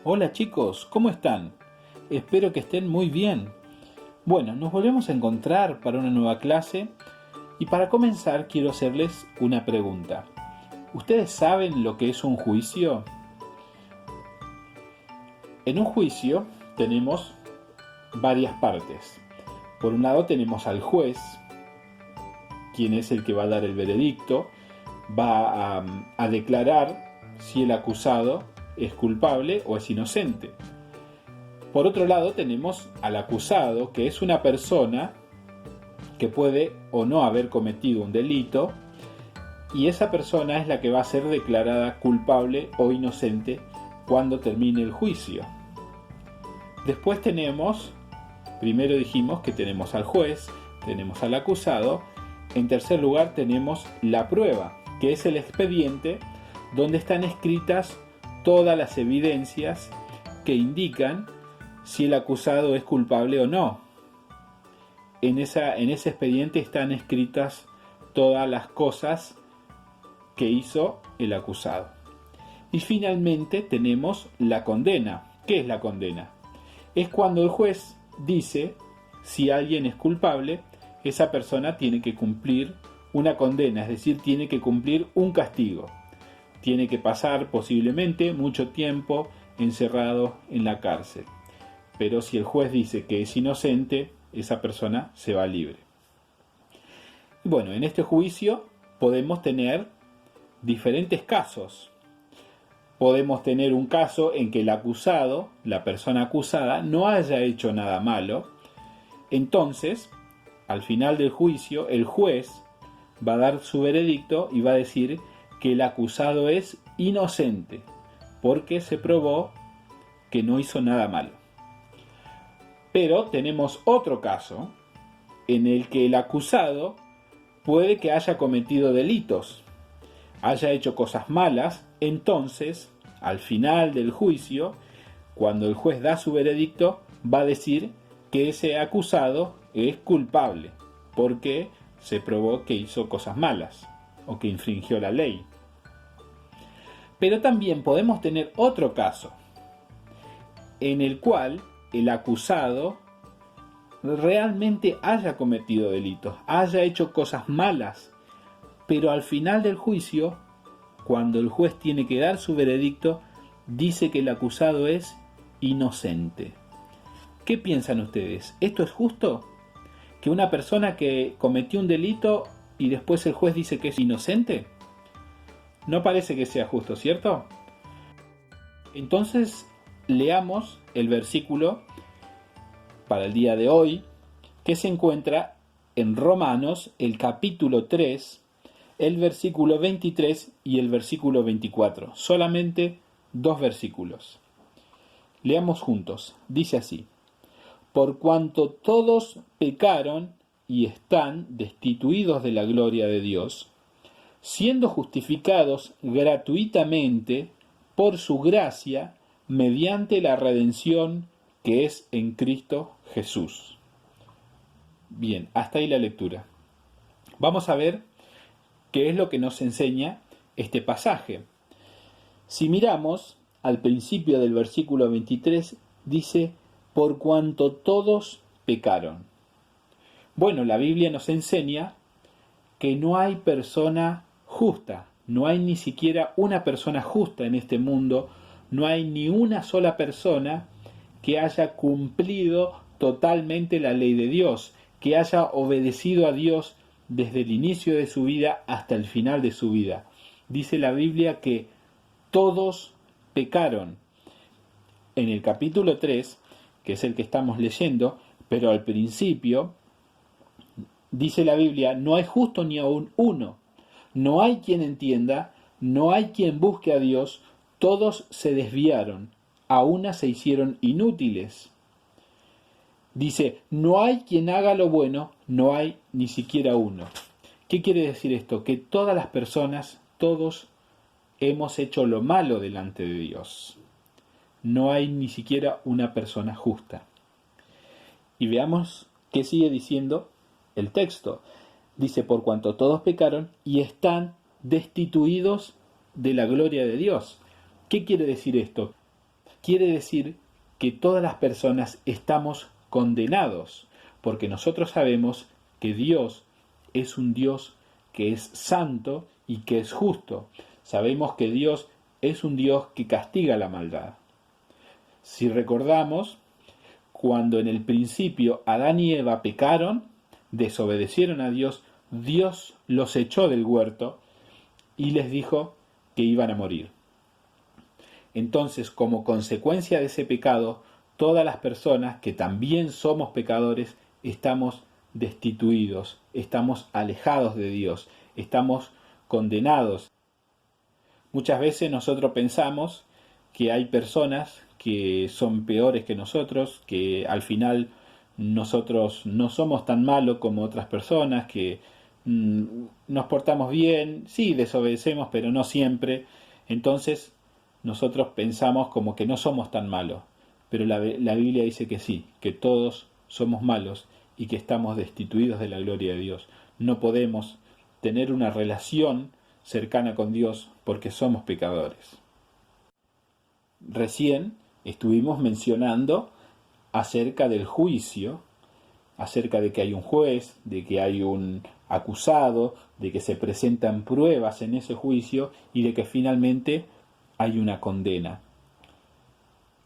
Hola chicos, ¿cómo están? Espero que estén muy bien. Bueno, nos volvemos a encontrar para una nueva clase y para comenzar quiero hacerles una pregunta. ¿Ustedes saben lo que es un juicio? En un juicio tenemos varias partes. Por un lado tenemos al juez, quien es el que va a dar el veredicto, va a declarar si el acusado es culpable o es inocente. Por otro lado tenemos al acusado, que es una persona que puede o no haber cometido un delito, y esa persona es la que va a ser declarada culpable o inocente cuando termine el juicio. Después primero dijimos que tenemos al juez, tenemos al acusado. En tercer lugar tenemos la prueba, que es el expediente donde están escritas todas las evidencias que indican si el acusado es culpable o no. En ese expediente están escritas todas las cosas que hizo el acusado. Y finalmente tenemos la condena. ¿Qué es la condena? Es cuando el juez dice si alguien es culpable, esa persona tiene que cumplir una condena, es decir, tiene que cumplir un castigo. Tiene que pasar posiblemente mucho tiempo encerrado en la cárcel. Pero si el juez dice que es inocente, esa persona se va libre. Bueno, en este juicio podemos tener diferentes casos. Podemos tener un caso en que el acusado, la persona acusada, no haya hecho nada malo. Entonces, al final del juicio, el juez va a dar su veredicto y va a decir que el acusado es inocente, porque se probó que no hizo nada malo. Pero tenemos otro caso en el que el acusado puede que haya cometido delitos, haya hecho cosas malas. Entonces, al final del juicio, cuando el juez da su veredicto, va a decir que ese acusado es culpable, porque se probó que hizo cosas malas o que infringió la ley. Pero también podemos tener otro caso en el cual el acusado realmente haya cometido delitos, haya hecho cosas malas, pero al final del juicio, cuando el juez tiene que dar su veredicto, dice que el acusado es inocente. ¿Qué piensan ustedes? ¿Esto es justo? ¿Que una persona que cometió un delito y después el juez dice que es inocente? No parece que sea justo, ¿cierto? Entonces, leamos el versículo para el día de hoy, que se encuentra en Romanos, el capítulo 3, el versículo 23 y el versículo 24. Solamente 2 versículos. Leamos juntos. Dice así: por cuanto todos pecaron y están destituidos de la gloria de Dios, siendo justificados gratuitamente por su gracia mediante la redención que es en Cristo Jesús. Bien, hasta ahí la lectura. Vamos a ver qué es lo que nos enseña este pasaje. Si miramos al principio del versículo 23, dice: por cuanto todos pecaron. Bueno, la Biblia nos enseña que no hay persona justa, no hay ni siquiera una persona justa en este mundo, no hay ni una sola persona que haya cumplido totalmente la ley de Dios, que haya obedecido a Dios desde el inicio de su vida hasta el final de su vida. Dice la Biblia que todos pecaron. En el capítulo 3, que es el que estamos leyendo, pero al principio, dice la Biblia: no hay justo ni aun uno, no hay quien entienda, no hay quien busque a Dios, todos se desviaron, a una se hicieron inútiles. Dice: no hay quien haga lo bueno, no hay ni siquiera uno. ¿Qué quiere decir esto? Que todas las personas, todos hemos hecho lo malo delante de Dios. No hay ni siquiera una persona justa. Y veamos qué sigue diciendo el texto. Dice: por cuanto todos pecaron y están destituidos de la gloria de Dios. ¿Qué quiere decir esto? quiere decir que todas las personas estamos condenados, porque nosotros sabemos que Dios es un Dios que es santo y que es justo. Sabemos que Dios es un Dios que castiga la maldad. Si recordamos, cuando en el principio Adán y Eva pecaron, desobedecieron a Dios, Dios los echó del huerto y les dijo que iban a morir. Entonces, como consecuencia de ese pecado, todas las personas que también somos pecadores estamos destituidos, estamos alejados de Dios, estamos condenados. Muchas veces nosotros pensamos que hay personas que son peores que nosotros, que al final nosotros no somos tan malos como otras personas, que nos portamos bien, sí, desobedecemos, pero no siempre. Entonces nosotros pensamos como que no somos tan malos, pero la Biblia dice que sí, que todos somos malos y que estamos destituidos de la gloria de Dios. No podemos tener una relación cercana con Dios porque somos pecadores. Recién estuvimos mencionando acerca del juicio, acerca de que hay un juez, de que hay un acusado, de que se presentan pruebas en ese juicio y de que finalmente hay una condena.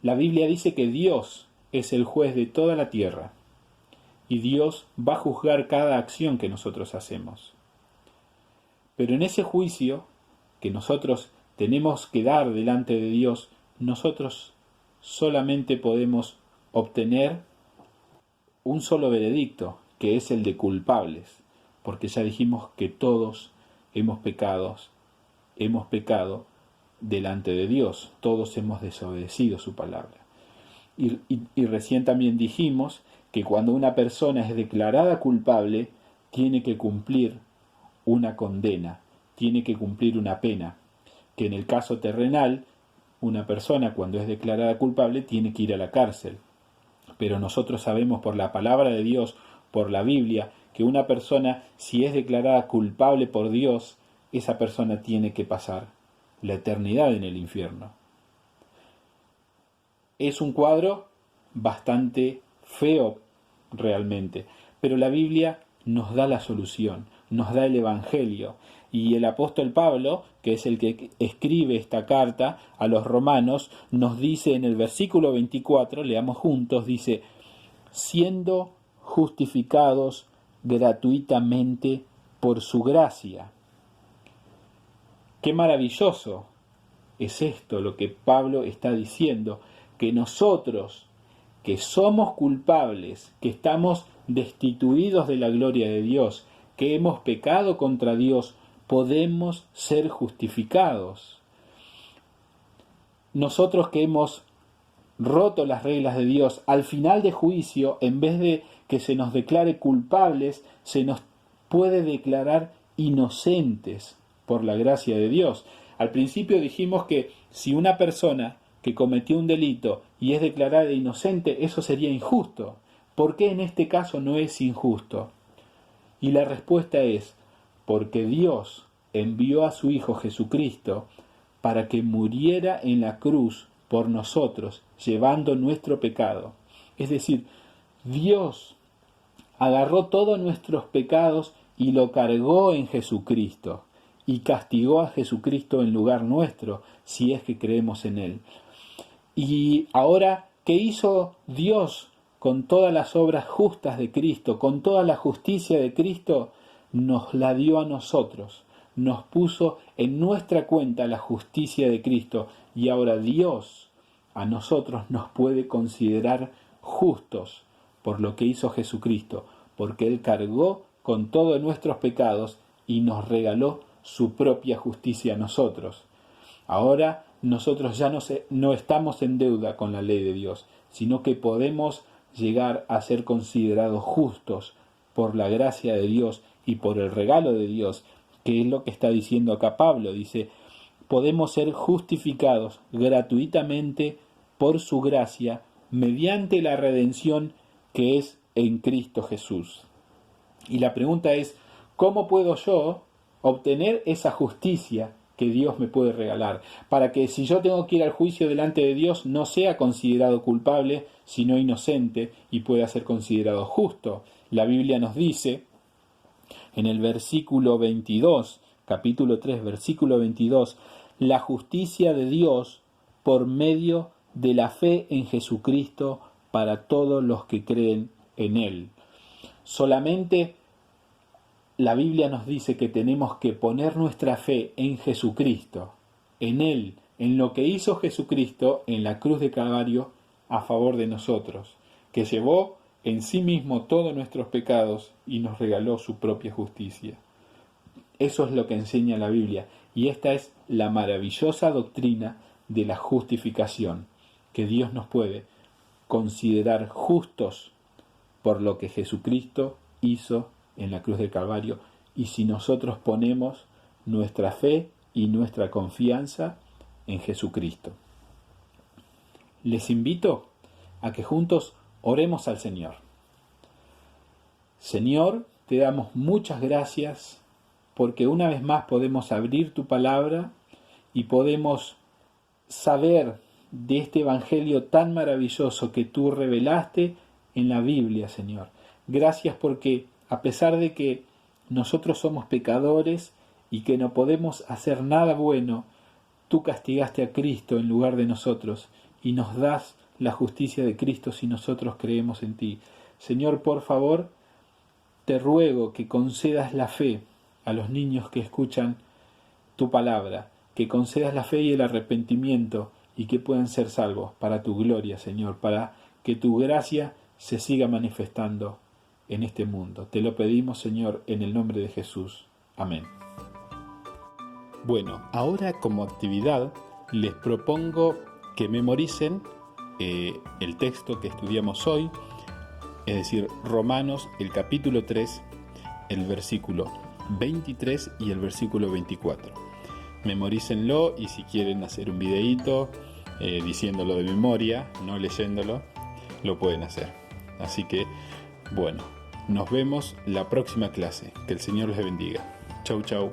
La Biblia dice que Dios es el juez de toda la tierra y Dios va a juzgar cada acción que nosotros hacemos. Pero en ese juicio que nosotros tenemos que dar delante de Dios, nosotros solamente podemos obtener un solo veredicto, que es el de culpables, porque ya dijimos que todos hemos pecado delante de Dios, todos hemos desobedecido su palabra. Y recién también dijimos que cuando una persona es declarada culpable, tiene que cumplir una condena, tiene que cumplir una pena, que en el caso terrenal, una persona cuando es declarada culpable tiene que ir a la cárcel. Pero nosotros sabemos por la palabra de Dios, por la Biblia, que una persona, si es declarada culpable por Dios, esa persona tiene que pasar la eternidad en el infierno. Es un cuadro bastante feo realmente, pero la Biblia nos da la solución, nos da el Evangelio. Y el apóstol Pablo, que es el que escribe esta carta a los romanos, nos dice en el versículo 24, leamos juntos, dice, siendo justificados gratuitamente por su gracia. Qué maravilloso es esto lo que Pablo está diciendo, que nosotros, que somos culpables, que estamos destituidos de la gloria de Dios, que hemos pecado contra Dios, podemos ser justificados. Nosotros que hemos roto las reglas de Dios, al final de juicio, en vez de que se nos declare culpables, se nos puede declarar inocentes por la gracia de Dios. Al principio dijimos que si una persona que cometió un delito y es declarada inocente, eso sería injusto. ¿Por qué en este caso no es injusto? Y la respuesta es, porque Dios envió a su Hijo Jesucristo para que muriera en la cruz por nosotros, llevando nuestro pecado. Es decir, Dios agarró todos nuestros pecados y lo cargó en Jesucristo, y castigó a Jesucristo en lugar nuestro, si es que creemos en Él. Y ahora, ¿qué hizo Dios con todas las obras justas de Cristo, con toda la justicia de Cristo? Nos la dio a nosotros, nos puso en nuestra cuenta la justicia de Cristo, y ahora Dios a nosotros nos puede considerar justos por lo que hizo Jesucristo, porque Él cargó con todos nuestros pecados y nos regaló su propia justicia a nosotros. Ahora nosotros ya no estamos en deuda con la ley de Dios, sino que podemos llegar a ser considerados justos por la gracia de Dios y por el regalo de Dios, que es lo que está diciendo acá Pablo. Dice, podemos ser justificados gratuitamente por su gracia mediante la redención que es en Cristo Jesús. Y la pregunta es, ¿cómo puedo yo obtener esa justicia que Dios me puede regalar, para que si yo tengo que ir al juicio delante de Dios no sea considerado culpable, sino inocente y pueda ser considerado justo. La Biblia nos dice en el versículo 22, capítulo 3, versículo 22, la justicia de Dios por medio de la fe en Jesucristo para todos los que creen en Él. Solamente la Biblia nos dice que tenemos que poner nuestra fe en Jesucristo, en Él, en lo que hizo Jesucristo en la cruz de Calvario a favor de nosotros, que llevó en sí mismo todos nuestros pecados y nos regaló su propia justicia. Eso es lo que enseña la Biblia, y esta es la maravillosa doctrina de la justificación, que Dios nos puede considerar justos por lo que Jesucristo hizo en la cruz del Calvario, y si nosotros ponemos nuestra fe y nuestra confianza en Jesucristo. Les invito a que juntos oremos al Señor. Señor, te damos muchas gracias porque una vez más podemos abrir tu palabra y podemos saber de este evangelio tan maravilloso que tú revelaste en la Biblia, Señor. Gracias porque a pesar de que nosotros somos pecadores y que no podemos hacer nada bueno, tú castigaste a Cristo en lugar de nosotros y nos das la justicia de Cristo si nosotros creemos en ti. Señor, por favor, te ruego que concedas la fe a los niños que escuchan tu palabra, que concedas la fe y el arrepentimiento y que puedan ser salvos para tu gloria, Señor, para que tu gracia se siga manifestando en este mundo. Te lo pedimos, Señor, en el nombre de Jesús. Amén. Bueno, ahora como actividad les propongo que memoricen el texto que estudiamos hoy, es decir, Romanos, el capítulo 3, el versículo 23 y el versículo 24. Memorícenlo y si quieren hacer un videíto diciéndolo de memoria, no leyéndolo, lo pueden hacer. Así que, bueno, nos vemos la próxima clase. Que el Señor les bendiga. Chau, chau.